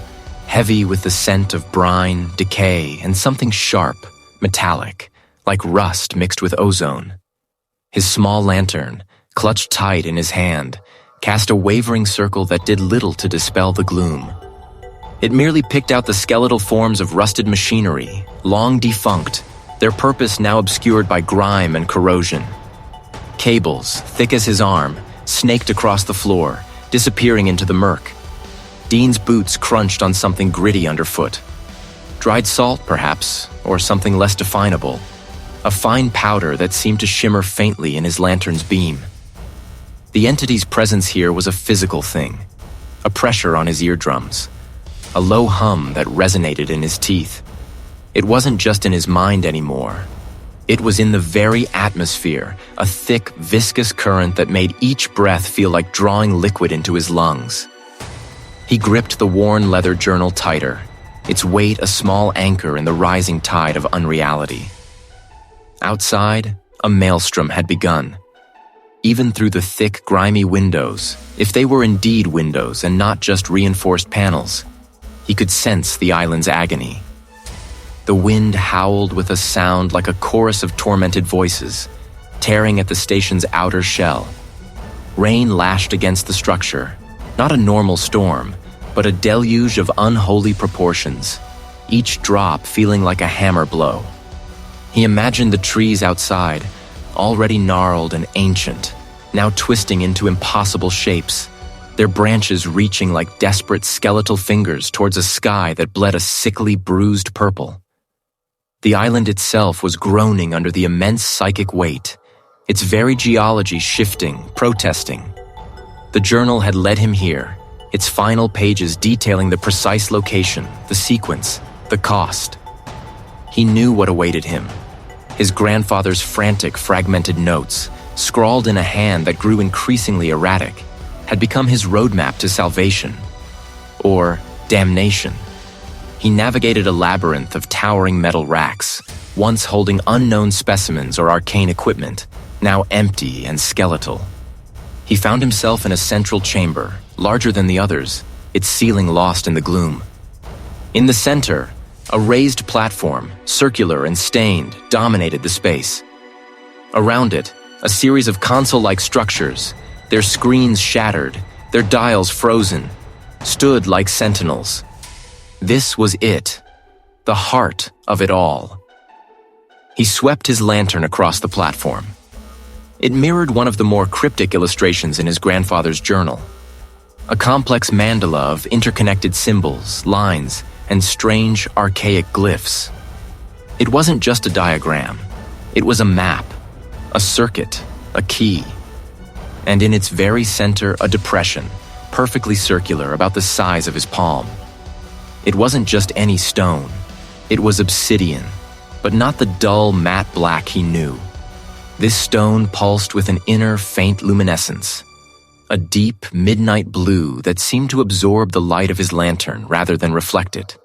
heavy with the scent of brine, decay, and something sharp, metallic, like rust mixed with ozone. His small lantern, clutched tight in his hand, cast a wavering circle that did little to dispel the gloom. It merely picked out the skeletal forms of rusted machinery, long defunct, their purpose now obscured by grime and corrosion. Cables, thick as his arm, snaked across the floor, disappearing into the murk. Dean's boots crunched on something gritty underfoot. Dried salt, perhaps, or something less definable. A fine powder that seemed to shimmer faintly in his lantern's beam. The entity's presence here was a physical thing, a pressure on his eardrums, a low hum that resonated in his teeth. It wasn't just in his mind anymore. It was in the very atmosphere, a thick, viscous current that made each breath feel like drawing liquid into his lungs. He gripped the worn leather journal tighter, its weight a small anchor in the rising tide of unreality. Outside, a maelstrom had begun. Even through the thick, grimy windows, if they were indeed windows and not just reinforced panels, he could sense the island's agony. The wind howled with a sound like a chorus of tormented voices, tearing at the station's outer shell. Rain lashed against the structure, not a normal storm, but a deluge of unholy proportions, each drop feeling like a hammer blow. He imagined the trees outside, already gnarled and ancient, now twisting into impossible shapes, their branches reaching like desperate skeletal fingers towards a sky that bled a sickly, bruised purple. The island itself was groaning under the immense psychic weight, its very geology shifting, protesting. The journal had led him here, its final pages detailing the precise location, the sequence, the cost. He knew what awaited him. His grandfather's frantic, fragmented notes, scrawled in a hand that grew increasingly erratic, had become his roadmap to salvation. Or damnation. He navigated a labyrinth of towering metal racks, once holding unknown specimens or arcane equipment, now empty and skeletal. He found himself in a central chamber, larger than the others, its ceiling lost in the gloom. In the center, a raised platform, circular and stained, dominated the space. Around it, a series of console-like structures, their screens shattered, their dials frozen, stood like sentinels. This was it, the heart of it all. He swept his lantern across the platform. It mirrored one of the more cryptic illustrations in his grandfather's journal. A complex mandala of interconnected symbols, lines, and strange, archaic glyphs. It wasn't just a diagram. It was a map, a circuit, a key. and in its very center a depression, perfectly circular, about the size of his palm. It wasn't just any stone. It was obsidian, but not the dull, matte black he knew. This stone pulsed with an inner, faint luminescence, a deep, midnight blue that seemed to absorb the light of his lantern rather than reflect it.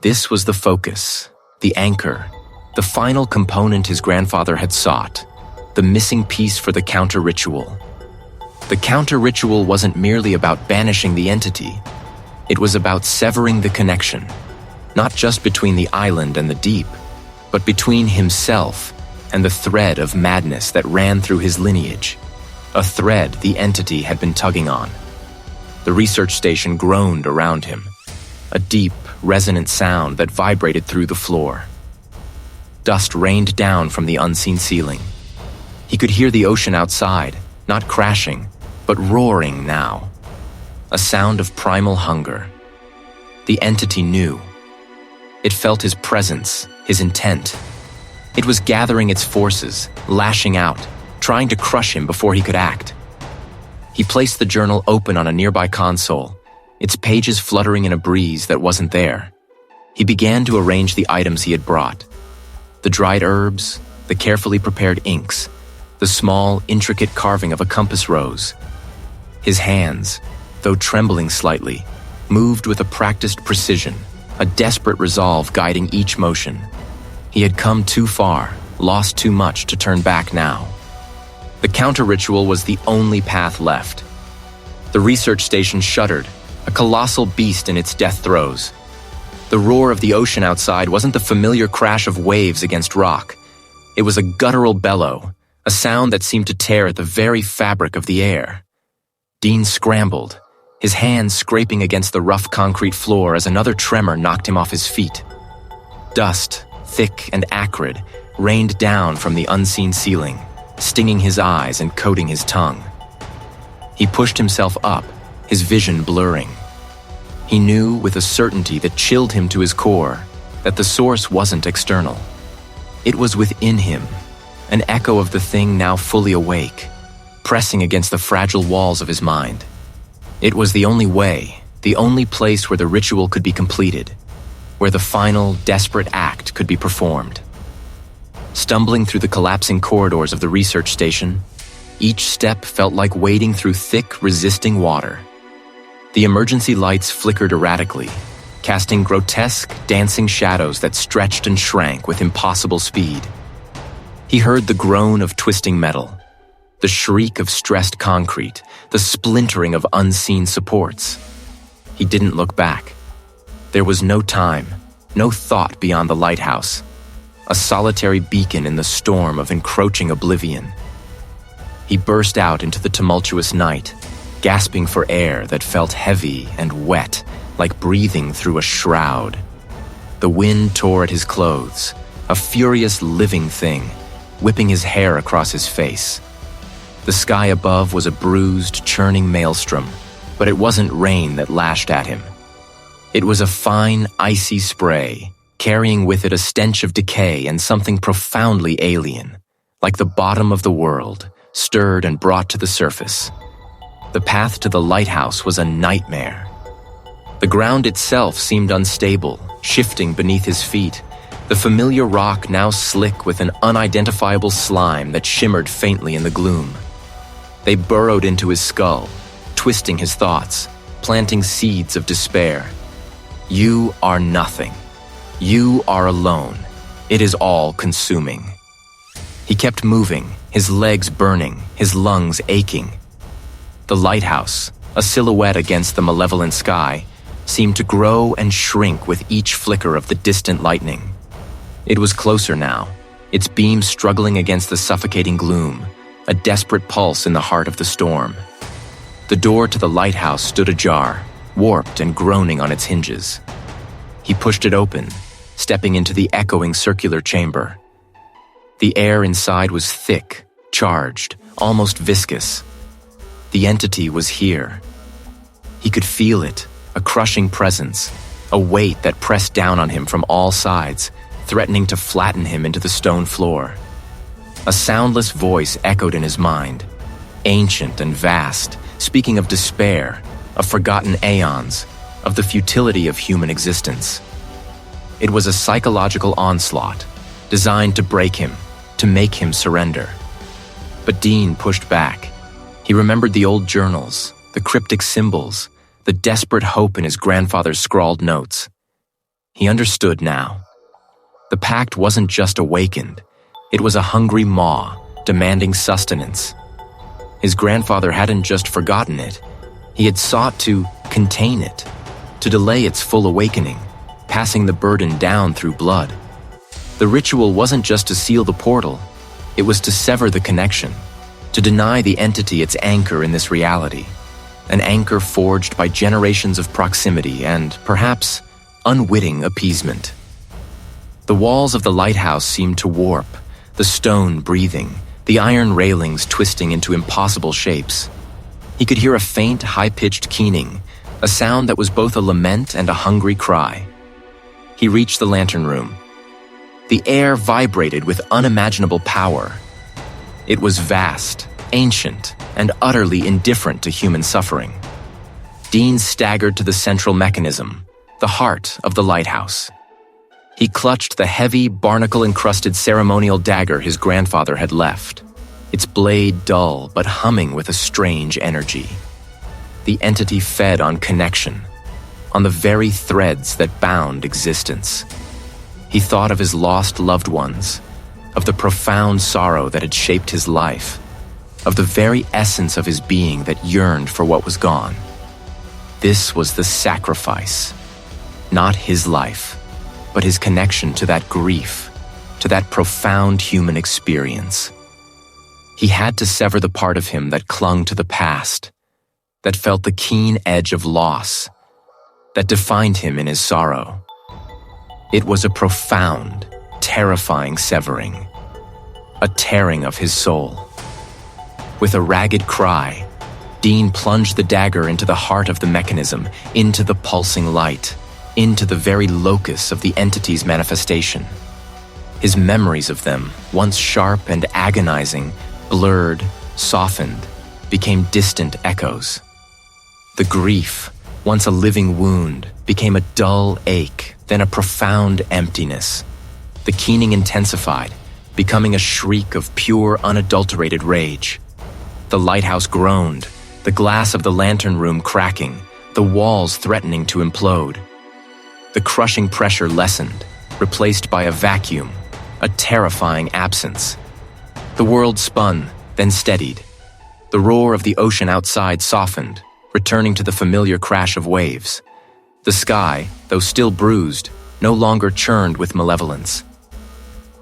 This was the focus, the anchor, the final component his grandfather had sought, the missing piece for the counter-ritual. The counter-ritual wasn't merely about banishing the entity. It was about severing the connection, not just between the island and the deep, but between himself and the thread of madness that ran through his lineage, a thread the entity had been tugging on. The research station groaned around him, a deep, resonant sound that vibrated through the floor. Dust rained down from the unseen ceiling. He could hear the ocean outside, not crashing, but roaring now. A sound of primal hunger. The entity knew. It felt his presence, his intent. It was gathering its forces, lashing out, trying to crush him before he could act. He placed the journal open on a nearby console, its pages fluttering in a breeze that wasn't there. He began to arrange the items he had brought. The dried herbs, the carefully prepared inks, the small, intricate carving of a compass rose. His hands, though trembling slightly, moved with a practiced precision, a desperate resolve guiding each motion. He had come too far, lost too much to turn back now. The counter-ritual was the only path left. The research station shuddered, a colossal beast in its death throes. The roar of the ocean outside wasn't the familiar crash of waves against rock. It was a guttural bellow, a sound that seemed to tear at the very fabric of the air. Dean scrambled, his hands scraping against the rough concrete floor as another tremor knocked him off his feet. Dust, thick and acrid, rained down from the unseen ceiling, stinging his eyes and coating his tongue. He pushed himself up, his vision blurring. He knew with a certainty that chilled him to his core that the source wasn't external. It was within him, an echo of the thing now fully awake, pressing against the fragile walls of his mind. It was the only way, the only place where the ritual could be completed, where the final, desperate act could be performed. Stumbling through the collapsing corridors of the research station, each step felt like wading through thick, resisting water. The emergency lights flickered erratically, casting grotesque, dancing shadows that stretched and shrank with impossible speed. He heard the groan of twisting metal, the shriek of stressed concrete, the splintering of unseen supports. He didn't look back. There was no time, no thought beyond the lighthouse, a solitary beacon in the storm of encroaching oblivion. He burst out into the tumultuous night, gasping for air that felt heavy and wet, like breathing through a shroud. The wind tore at his clothes, a furious living thing, whipping his hair across his face. The sky above was a bruised, churning maelstrom, but it wasn't rain that lashed at him. It was a fine, icy spray, carrying with it a stench of decay and something profoundly alien, like the bottom of the world, stirred and brought to the surface. The path to the lighthouse was a nightmare. The ground itself seemed unstable, shifting beneath his feet, the familiar rock now slick with an unidentifiable slime that shimmered faintly in the gloom. They burrowed into his skull, twisting his thoughts, planting seeds of despair. You are nothing. You are alone. It is all consuming. He kept moving, his legs burning, his lungs aching. The lighthouse, a silhouette against the malevolent sky, seemed to grow and shrink with each flicker of the distant lightning. It was closer now, its beams struggling against the suffocating gloom, a desperate pulse in the heart of the storm. The door to the lighthouse stood ajar, warped and groaning on its hinges. He pushed it open, stepping into the echoing circular chamber. The air inside was thick, charged, almost viscous. The entity was here. He could feel it, a crushing presence, a weight that pressed down on him from all sides, threatening to flatten him into the stone floor. A soundless voice echoed in his mind. ancient and vast, speaking of despair, of forgotten aeons, of the futility of human existence. It was a psychological onslaught, designed to break him, to make him surrender. But Dean pushed back. He remembered the old journals, the cryptic symbols, the desperate hope in his grandfather's scrawled notes. He understood now. The pact wasn't just awakened. It was a hungry maw, demanding sustenance. His grandfather hadn't just forgotten it. He had sought to contain it, to delay its full awakening, passing the burden down through blood. The ritual wasn't just to seal the portal. It was to sever the connection, to deny the entity its anchor in this reality, an anchor forged by generations of proximity and, perhaps, unwitting appeasement. The walls of the lighthouse seemed to warp, the stone breathing, the iron railings twisting into impossible shapes. He could hear a faint, high-pitched keening, a sound that was both a lament and a hungry cry. He reached the lantern room. The air vibrated with unimaginable power. It was vast, ancient, and utterly indifferent to human suffering. Dean staggered to the central mechanism, the heart of the lighthouse. He clutched the heavy, barnacle-encrusted ceremonial dagger his grandfather had left, its blade dull but humming with a strange energy. The entity fed on connection, on the very threads that bound existence. He thought of his lost loved ones, of the profound sorrow that had shaped his life, of the very essence of his being that yearned for what was gone. This was the sacrifice, not his life, but his connection to that grief, to that profound human experience. He had to sever the part of him that clung to the past, that felt the keen edge of loss, that defined him in his sorrow. It was a profound, terrifying severing, a tearing of his soul. With a ragged cry, Dean plunged the dagger into the heart of the mechanism, into the pulsing light, into the very locus of the entity's manifestation. His memories of them, once sharp and agonizing, blurred, softened, became distant echoes. The grief, once a living wound, became a dull ache, then a profound emptiness. The keening intensified, becoming a shriek of pure, unadulterated rage. The lighthouse groaned, the glass of the lantern room cracking, the walls threatening to implode. The crushing pressure lessened, replaced by a vacuum, a terrifying absence. The world spun, then steadied. The roar of the ocean outside softened, returning to the familiar crash of waves. The sky, though still bruised, no longer churned with malevolence.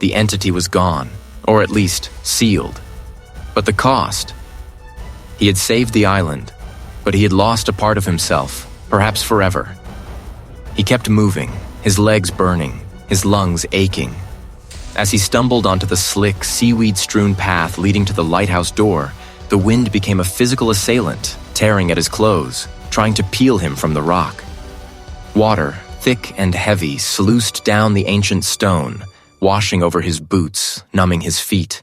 The entity was gone, or at least sealed. But the cost? He had saved the island, but he had lost a part of himself, perhaps forever. He kept moving, his legs burning, his lungs aching. As he stumbled onto the slick, seaweed-strewn path leading to the lighthouse door, the wind became a physical assailant, tearing at his clothes, trying to peel him from the rock. Water, thick and heavy, sluiced down the ancient stone, washing over his boots, numbing his feet.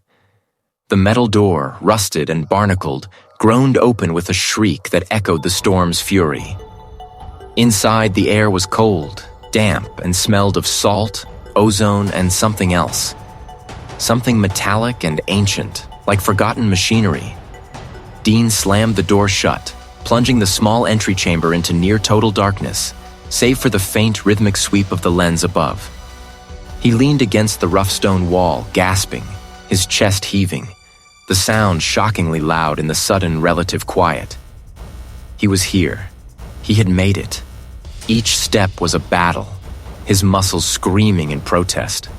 The metal door, rusted and barnacled, groaned open with a shriek that echoed the storm's fury. Inside, the air was cold, damp, and smelled of salt, ozone, and something else. Something metallic and ancient, like forgotten machinery. Dean slammed the door shut, plunging the small entry chamber into near-total darkness, save for the faint rhythmic sweep of the lens above. He leaned against the rough stone wall, gasping, his chest heaving, the sound shockingly loud in the sudden relative quiet. He was here. He had made it. Each step was a battle, his muscles screaming in protest.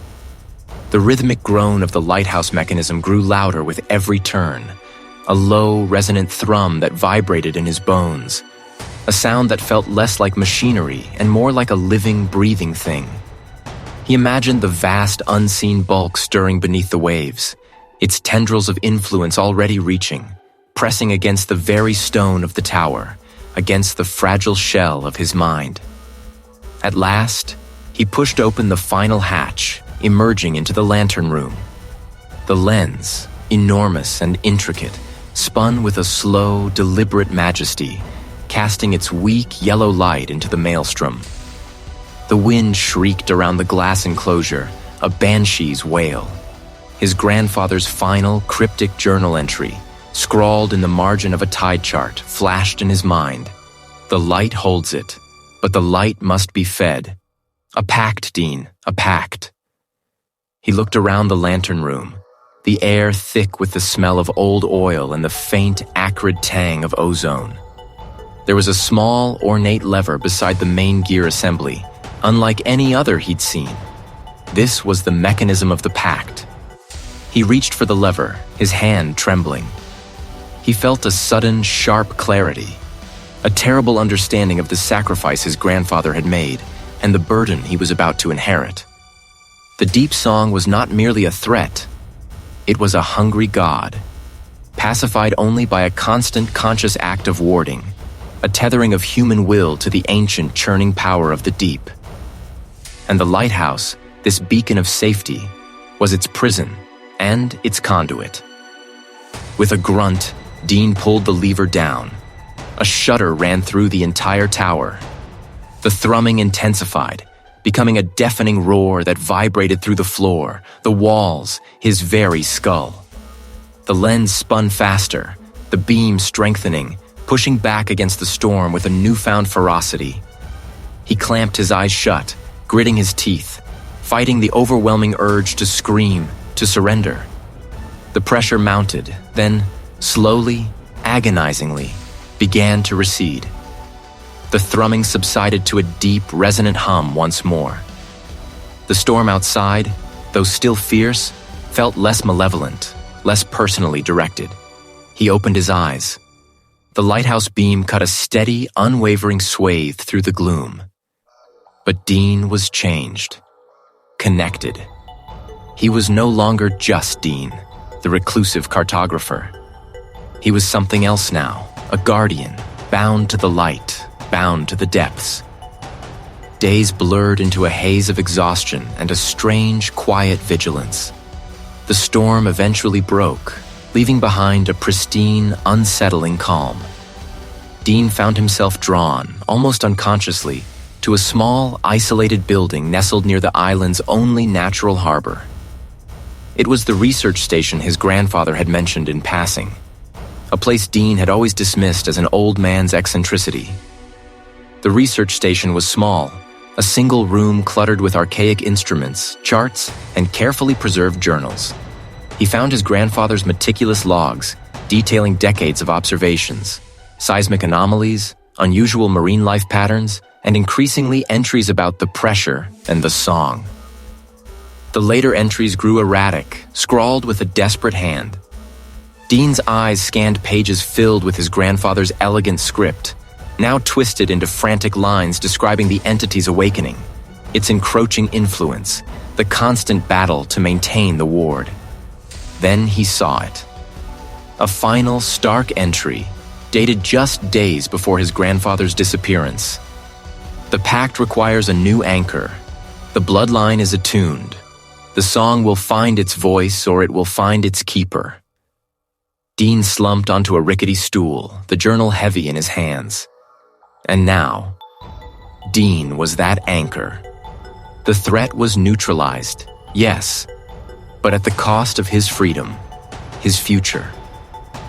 The rhythmic groan of the lighthouse mechanism grew louder with every turn, a low, resonant thrum that vibrated in his bones, a sound that felt less like machinery and more like a living, breathing thing. He imagined the vast, unseen bulk stirring beneath the waves, its tendrils of influence already reaching, pressing against the very stone of the tower, against the fragile shell of his mind. At last, he pushed open the final hatch, emerging into the lantern room. The lens, enormous and intricate, spun with a slow, deliberate majesty, casting its weak yellow light into the maelstrom. The wind shrieked around the glass enclosure, a banshee's wail. His grandfather's final, cryptic journal entry, scrawled in the margin of a tide chart, flashed in his mind. The light holds it, but the light must be fed. A pact, Dean, a pact. He looked around the lantern room, the air thick with the smell of old oil and the faint, acrid tang of ozone. There was a small, ornate lever beside the main gear assembly, unlike any other he'd seen. This was the mechanism of the pact. He reached for the lever, his hand trembling. He felt a sudden, sharp clarity, a terrible understanding of the sacrifice his grandfather had made and the burden he was about to inherit. The deep song was not merely a threat. It was a hungry god, pacified only by a constant conscious act of warding, a tethering of human will to the ancient churning power of the deep. And the lighthouse, this beacon of safety, was its prison and its conduit. With a grunt, Dean pulled the lever down. A shudder ran through the entire tower. The thrumming intensified, becoming a deafening roar that vibrated through the floor, the walls, his very skull. The lens spun faster, the beam strengthening, pushing back against the storm with a newfound ferocity. He clamped his eyes shut, gritting his teeth, fighting the overwhelming urge to scream, to surrender. The pressure mounted, then, slowly, agonizingly, began to recede. The thrumming subsided to a deep, resonant hum once more. The storm outside, though still fierce, felt less malevolent, less personally directed. He opened his eyes. The lighthouse beam cut a steady, unwavering swathe through the gloom. But Dean was changed, connected. He was no longer just Dean, the reclusive cartographer. He was something else now, a guardian, bound to the light, bound to the depths. Days blurred into a haze of exhaustion and a strange, quiet vigilance. The storm eventually broke, leaving behind a pristine, unsettling calm. Dean found himself drawn, almost unconsciously, to a small, isolated building nestled near the island's only natural harbor. It was the research station his grandfather had mentioned in passing, a place Dean had always dismissed as an old man's eccentricity. The research station was small, a single room cluttered with archaic instruments, charts, and carefully preserved journals. He found his grandfather's meticulous logs, detailing decades of observations, seismic anomalies, unusual marine life patterns, and increasingly entries about the pressure and the song. The later entries grew erratic, scrawled with a desperate hand. Dean's eyes scanned pages filled with his grandfather's elegant script, now twisted into frantic lines describing the entity's awakening, its encroaching influence, the constant battle to maintain the ward. Then he saw it. A final, stark entry, dated just days before his grandfather's disappearance. The pact requires a new anchor. The bloodline is attuned. The song will find its voice or it will find its keeper. Dean slumped onto a rickety stool, the journal heavy in his hands. And now, Dean was that anchor. The threat was neutralized, yes, but at the cost of his freedom, his future.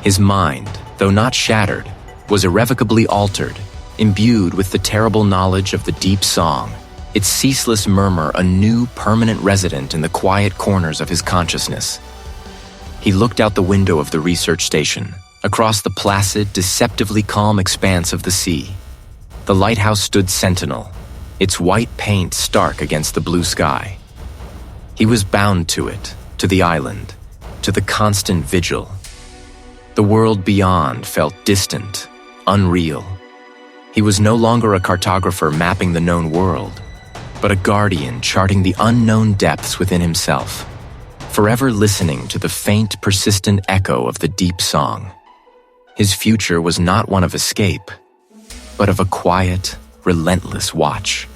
His mind, though not shattered, was irrevocably altered, imbued with the terrible knowledge of the deep song, its ceaseless murmur a new permanent resident in the quiet corners of his consciousness. He looked out the window of the research station, across the placid, deceptively calm expanse of the sea. The lighthouse stood sentinel, its white paint stark against the blue sky. He was bound to it, to the island, to the constant vigil. The world beyond felt distant, unreal. He was no longer a cartographer mapping the known world, but a guardian charting the unknown depths within himself, forever listening to the faint, persistent echo of the deep song. His future was not one of escape, but of a quiet, relentless watch.